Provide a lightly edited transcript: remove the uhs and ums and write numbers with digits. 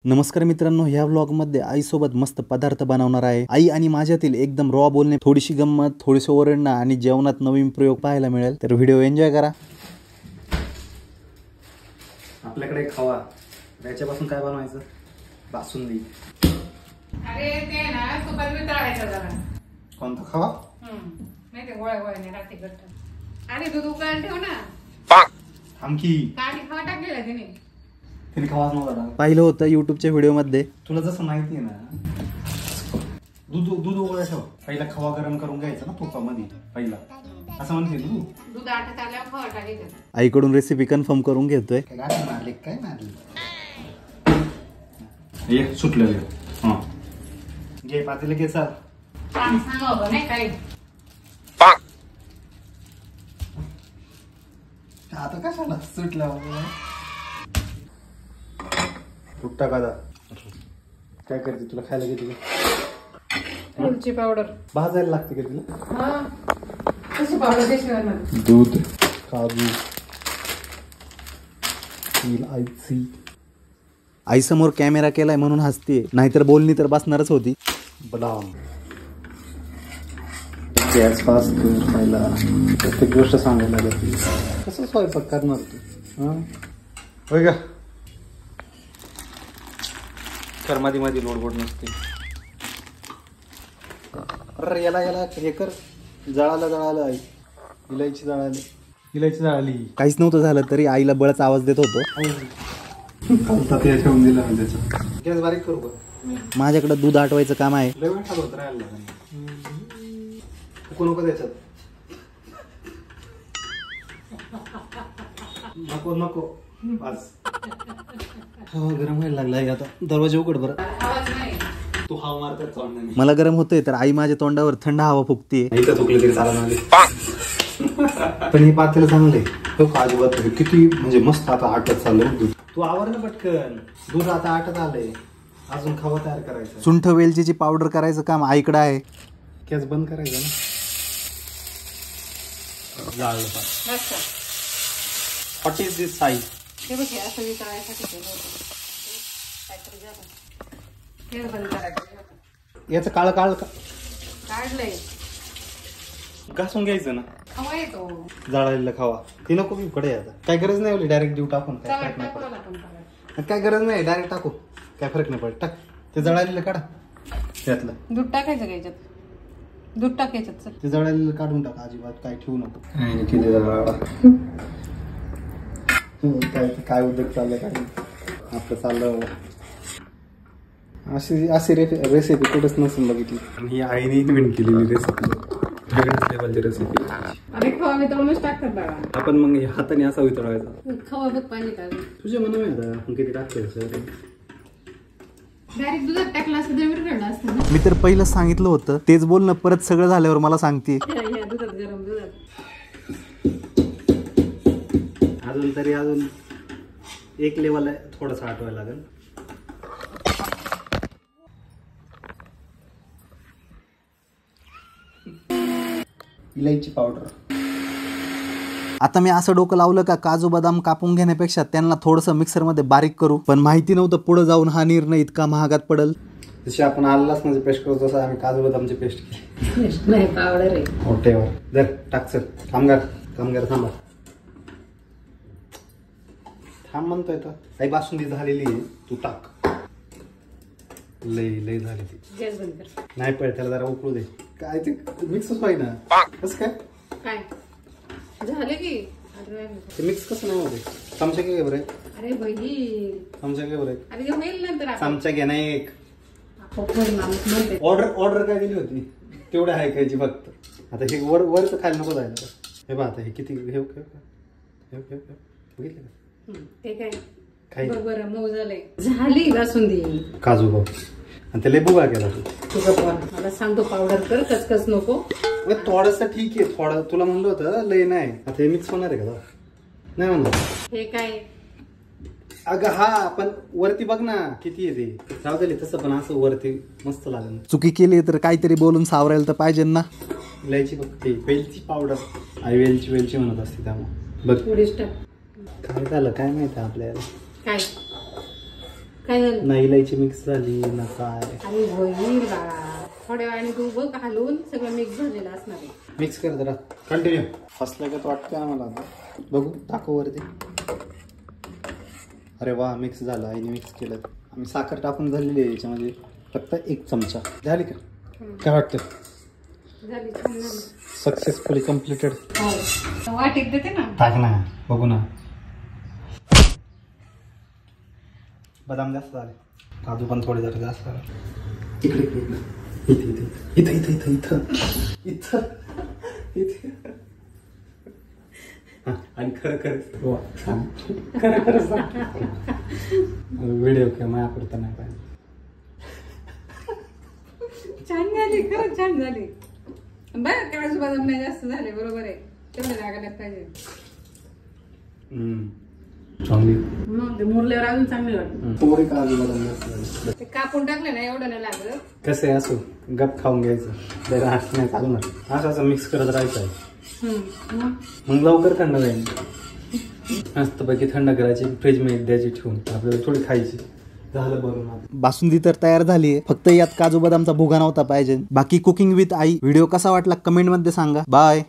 नमस्कार मित्रांनो, ह्या व्लॉगमध्ये आईसोबत मस्त पदार्थ बनवणार आहे. आई आणि माझ्यातील एकदम रॉ बोलणे, थोडीशी गंमत, थोडीशी ओरडणं आणि जेवणात नवीन प्रयोग पाहायला मिळेल. तर व्हिडिओ एन्जॉय करा. आपल्याकडे खवा, याच्यापासून काय बनवायचं? बासुंदी. अरे ते ना सुपारी मी तळायचा जरा. कोणता खवा? नाही ते गोळ्या गोळ्या नाही राहते घट्ट. अरे दूध उकळून ठेव ना. आमकी काढी खवा टाकलेला तिने. तिने खवाच नव्हता. पाहिलं होतं युट्यूबच्या व्हिडिओ मध्ये. तुला जसं माहिती आहे ना, दूध उकळायला ठेव. पहिला खवा गरम करून घ्यायचा ना तुपामध्ये पहिला, असं म्हणते तू. दूध आटत आल्यावर खवा टाकायचं. आईकडून रेसिपी कन्फर्म करून घेतोय. काय मारले ये सुटलेलं. हा घे पातेलं घे. चाल सांगा नाही काही. आता कशाला सुटला फुटता कादा. काय करते? तुला खायला घेते का? मिरची पावडर भाजायला लागते का तिला? हा कशी पावडर त्याशिवाय ना. दूध, काजू, इलायची. आई समोर कॅमेरा केलाय म्हणून हसते, नाहीतर बोलणी तर बसणारच होती. बदाम. गॅस फास्ट कर. पहिला प्रत्येक गोष्ट सांगायला लागते. कसं स्वयंपाक करणार तू? हा होय का? कर मध्ये लोडगोड नसते. अरे याला हे कर. जळाला आई. इलायची जळाली. काहीच नव्हतं झालं तरी आईला बळच आवाज देत होतो. ठेवून दिला त्याचा. गॅस बारीक करू का? माझ्याकडे दूध आटवायचं काम आहे. नको त्याच्यात. नको बस. हवा गरम व्हायला लागलाय आता. दरवाजा उघड बरं. तू हवा मारतात. मला गरम होतंय तर आई माझ्या तोंडावर थंड हवा फुकते. चुकलं तरी चालणार. पण हे पातेलं चांगले. अजिबात किती म्हणजे मस्त आता आटत चाललंय दूध. तू आवर ना पटकन. दूध आता आटत आलंय. अजून खवा तयार करायचं. सुंठ वेलचीची पावडर करायचं काम आईकडे आहे. गॅस बंद करायचं ना. जाळलं पाहिजे. What is this size? हे बघ असं विचारायसाठी केलं होतं. काहीतरी झालं. हे बंद करायचं. याचं काळ काढलंय. घासून घ्यायचं ना. खवा येतो. जाळलेला खावा. ती नको मी कडे आता. काय गरज नाही. डायरेक्ट देऊ टाकून. काय गरज नाही. डायरेक्ट टाकू. काय फरक नाही पडत. टाक. ते जळालेलं काढा त्यातलं. दूध टाकायचं का याच्यात? दूध टाकायचं. चल ते जळालेलं काढून टाका. अजिबात काय ठेवू नको. काय उद्योग चाललंय काय आपलं चाललं. अशी रेसिपी कुठेच नसून बघितली. आणि ही आईने इन्व्हेंट केलेली रेसिपी. वेगळ्याच लेवलची रेसिपी. अरे खवा वितळूनच टाकतात बाळा. आपण मग हाताने असा वितळवायचा. खवा बघ पाणी का तुझ्या मनावर आता किती टाकते. डायरेक्ट दुधात टाकला असतं तर विरघळलं असतं ना. मी तर पहिलं सांगितलं होतं तेच बोलणं परत सगळं झाल्यावर मला सांगते. दुधात गरम दुधात. अजून एक लेवल आहे. थोडंसं आठवायला लागेल. इलायची पावडर. आता मी असं डोकं लावलं का काजू बदाम कापून घेण्यापेक्षा त्यांना थोडंसं मिक्सरमध्ये बारीक करू. पण माहिती नव्हतं पुढे जाऊन हा निर्णय इतका महागात पडेल. जशी आपण आलं लसणाची पेस्ट करतो तसं आम्ही काजू बदामची पेस्ट केली. नाही पावडर आहे. मोठेवर जर टाक. सर कामगार थांबा. थांब म्हणतोय तर. काही बासुंदी झालेली आहे. तू टाक. लई झाली ती. गॅस बंद कर. नाही पडेल. त्याला जरा उकळू दे. काय ते मिक्सच पाहिजे ना. कसं काय झालं की ते मिक्स कसं नाही होते. चमचा घे बरं. अरे भाई चमचा घे बरं. अरे होईल नंतर. चमचा घे. नाही एक ऑर्डर काय दिली होती तेवढं ऐकायची फक्त. आता हे वरचं खायला नको जायला. हे बघ आता हे किती हे बघितलं का? ते काय बरोबर मऊ झालंय. झाली बासुंदी. काजू भाऊ आणि ते लिंबू काय केला तू? मला सांगतो पावडर कर. कचकच नको. थोडस ठीक आहे. थोडं तुला म्हणलं होतं लय नाही. आता हे मिक्स होणार आहे का? नाही म्हणलं. हे काय अगं हा पण वरती बघ ना किती आहे ते. जाऊ दे तसं पण असं वरती मस्त लागेल. चुकी केली तर काहीतरी बोलून सावरायला तर पाहिजे ना. इलायची बघ. ते वेलची पावडर. आई वेलची म्हणत असते त्यामुळे बघ. थोडीच टाक. काय झालं काय माहिती आपल्याला. काय काय झालं नाही इलायची मिक्स झाली ना काय. आणि होईल बाळा थोड्या वेळाने तू बघ हलवून सगळं मिक्स झालेलं असणार आहे. मिक्स कर जरा कंटिन्यू. फसल्यागत वाटतंय आम्हाला आता. बघू टाकू वरती. अरे वा मिक्स झालं आईने मिक्स केलं. आम्ही साखर टाकून झालेली आहे याच्यामध्ये फक्त 1 चमचा. झाली का काय वाटतं? झाली छान झाली. Successfully completed. हो वाटीत देते ना. टाक ना बघू ना. बदाम जास्त झाले. काजू पण थोडे जरा जास्त झाले. इकडे इकडे इथं इथं इथं इथं इथं इथं इथं. आणि खरं खरं छान खरं खरं सांग. व्हिडिओ काय माझ्यापुरता नाही पाहिजे. छान झाली खरंच छान झाली. बरं काजू बदाम नाही जास्त झाले बरोबर आहे तेवढे लागायला पाहिजे. चांगली मग ते मुरल्यावर अजून चांगली वाटत. थोडे काजू बदाम जास्त झाले. ते कापून टाकले ना एवढं नाही लागत. कसं आहे असो गप खाऊन घ्यायचं. जरा असं नाही चालणार. असं असं मिक्स करत राहायचं आहे. मग लवकर थंड जाईल. मस्तपैकी थंड करायची फ्रीज मध्ये द्यायची ठेवून आपल्याला थोडी खायची. झालं बरोबर. बासुंदी तर तयार झाली आहे. फक्त यात काजू बदामचा भुगा नव्हता पाहिजे. बाकी कुकिंग विथ आई व्हिडिओ कसा वाटला कमेंट मध्ये सांगा. बाय.